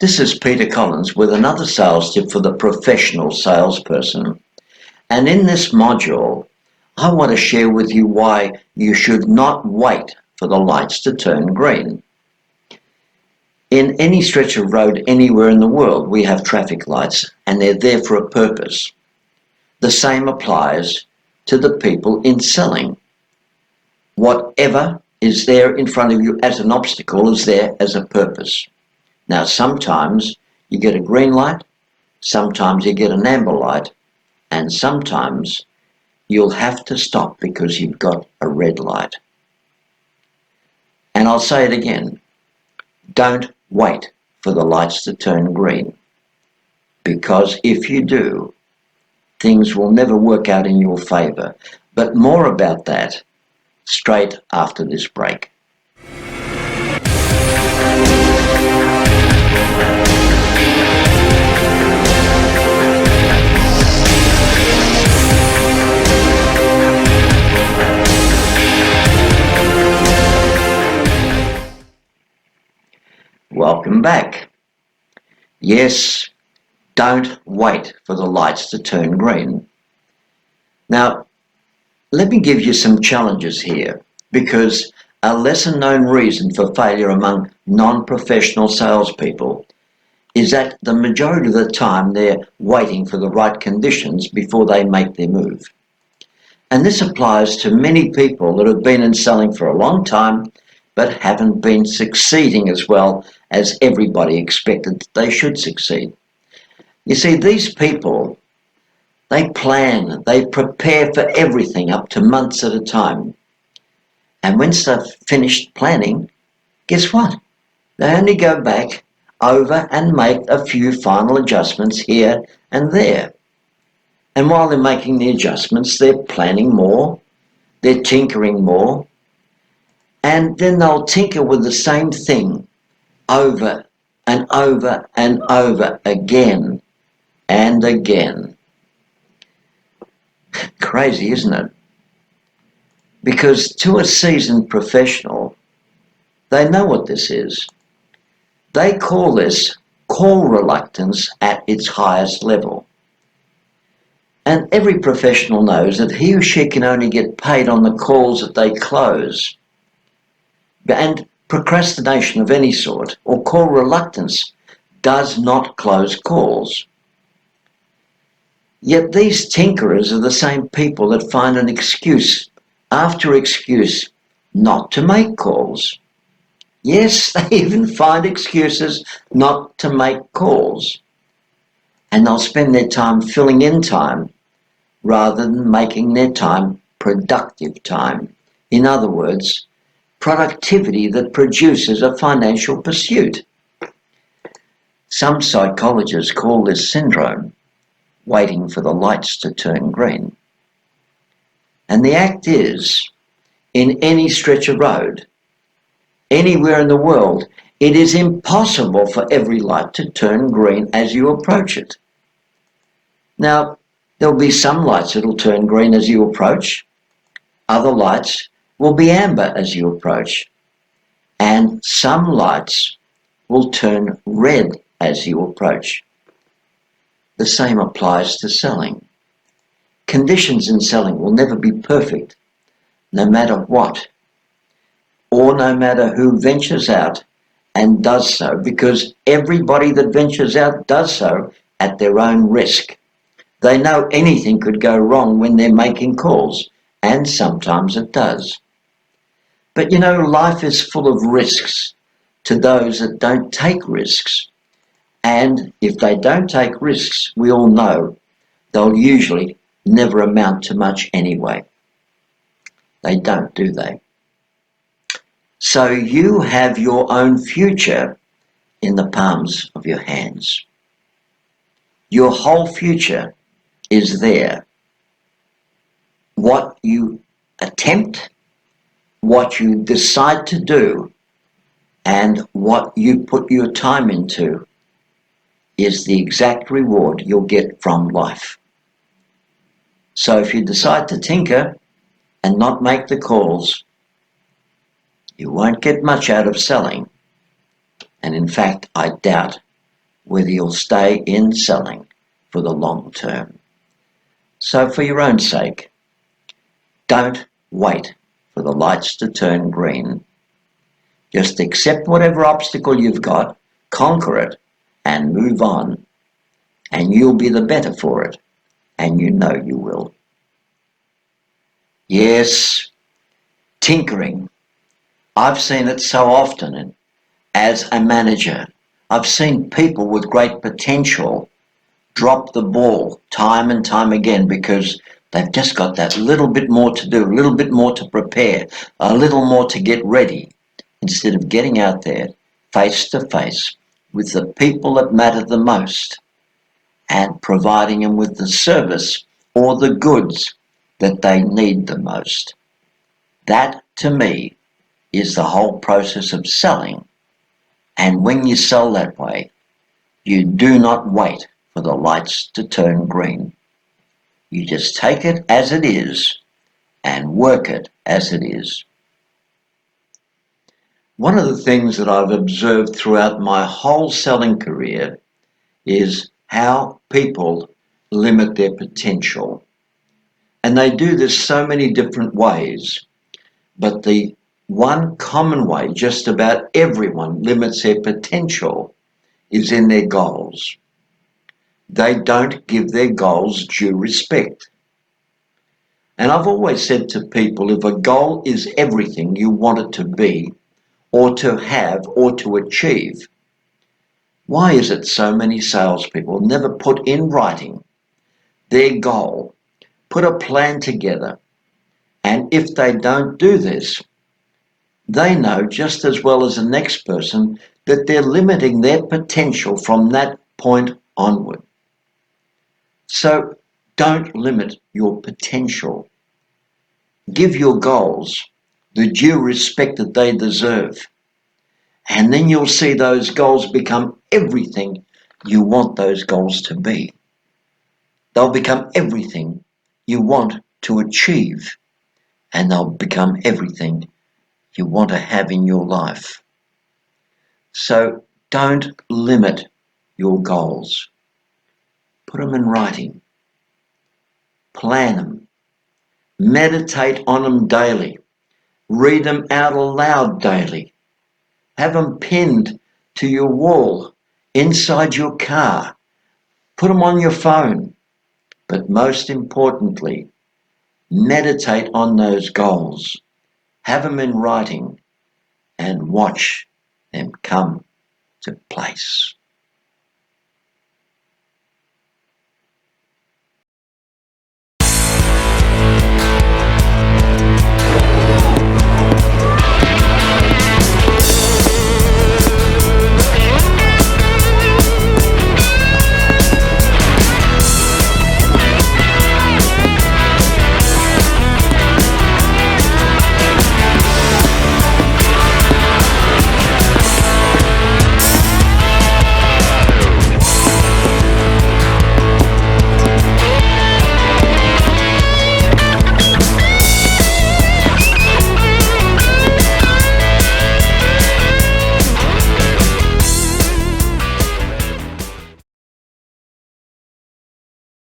This is Peter Collins with another sales tip for the professional salesperson. And in this module, I want to share with you why you should not wait for the lights to turn green. In any stretch of road anywhere in the world, we have traffic lights and they're there for a purpose. The same applies to the people in selling. Whatever is there in front of you as an obstacle is there as a purpose. Now, sometimes you get a green light, sometimes you get an amber light, and sometimes you'll have to stop because you've got a red light. And I'll say it again, don't wait for the lights to turn green, because if you do, things will never work out in your favor. But more about that straight after this break. Welcome back. Yes, don't wait for the lights to turn green. Now, let me give you some challenges here, because a lesser known reason for failure among non-professional salespeople is that the majority of the time they're waiting for the right conditions before they make their move. And this applies to many people that have been in selling for a long time but haven't been succeeding as well as everybody expected they should succeed. You see, these people, they plan, they prepare for everything up to months at a time. And once they've finished planning, guess what? They only go back over and make a few final adjustments here and there. And while they're making the adjustments, they're planning more, they're tinkering more, and then they'll tinker with the same thing over and over and over again and again. Crazy, isn't it? Because to a seasoned professional, they know what this is. They call this call reluctance at its highest level. And every professional knows that he or she can only get paid on the calls that they close. And procrastination of any sort, or call reluctance, does not close calls. Yet these tinkerers are the same people that find an excuse after excuse not to make calls. Yes, they even find excuses not to make calls. And they'll spend their time filling in time rather than making their time productive time. In other words, productivity that produces a financial pursuit. Some psychologists call this syndrome waiting for the lights to turn green. And the act is, in any stretch of road, anywhere in the world, it is impossible for every light to turn green as you approach it. Now, there'll be some lights that'll turn green as you approach. Other lights will be amber as you approach. And some lights will turn red as you approach. The same applies to selling. Conditions in selling will never be perfect, no matter what, or no matter who ventures out and does so, because everybody that ventures out does so at their own risk. They know anything could go wrong when they're making calls, and sometimes it does. But you know, life is full of risks to those that don't take risks. And if they don't take risks, we all know they'll usually never amount to much anyway. They don't, do they? So you have your own future in the palms of your hands. Your whole future is there. What you attempt, what you decide to do, and what you put your time into is the exact reward you'll get from life. So if you decide to tinker and not make the calls, you won't get much out of selling. And in fact, I doubt whether you'll stay in selling for the long term. So for your own sake, don't wait for the lights to turn green. Just accept whatever obstacle you've got, conquer it, and move on. And you'll be the better for it. And you know you will. Yes, tinkering. I've seen it so often. And as a manager, I've seen people with great potential drop the ball time and time again because they've just got that little bit more to do, a little bit more to prepare, a little more to get ready, instead of getting out there face to face with the people that matter the most and providing them with the service or the goods that they need the most. That, to me, is the whole process of selling. And when you sell that way, you do not wait for the lights to turn green. You just take it as it is and work it as it is. One of the things that I've observed throughout my whole selling career is how people limit their potential. And they do this so many different ways, but the one common way just about everyone limits their potential is in their goals. They don't give their goals due respect. And I've always said to people, if a goal is everything you want it to be, or to have, or to achieve, why is it so many salespeople never put in writing their goal, put a plan together, and if they don't do this, they know just as well as the next person that they're limiting their potential from that point onward. So don't limit your potential. Give your goals the due respect that they deserve. And then you'll see those goals become everything you want those goals to be. They'll become everything you want to achieve. And they'll become everything you want to have in your life. So don't limit your goals. Put them in writing. Plan them. Meditate on them daily. Read them out aloud daily. Have them pinned to your wall, inside your car. Put them on your phone. But most importantly, meditate on those goals. Have them in writing and watch them come to place.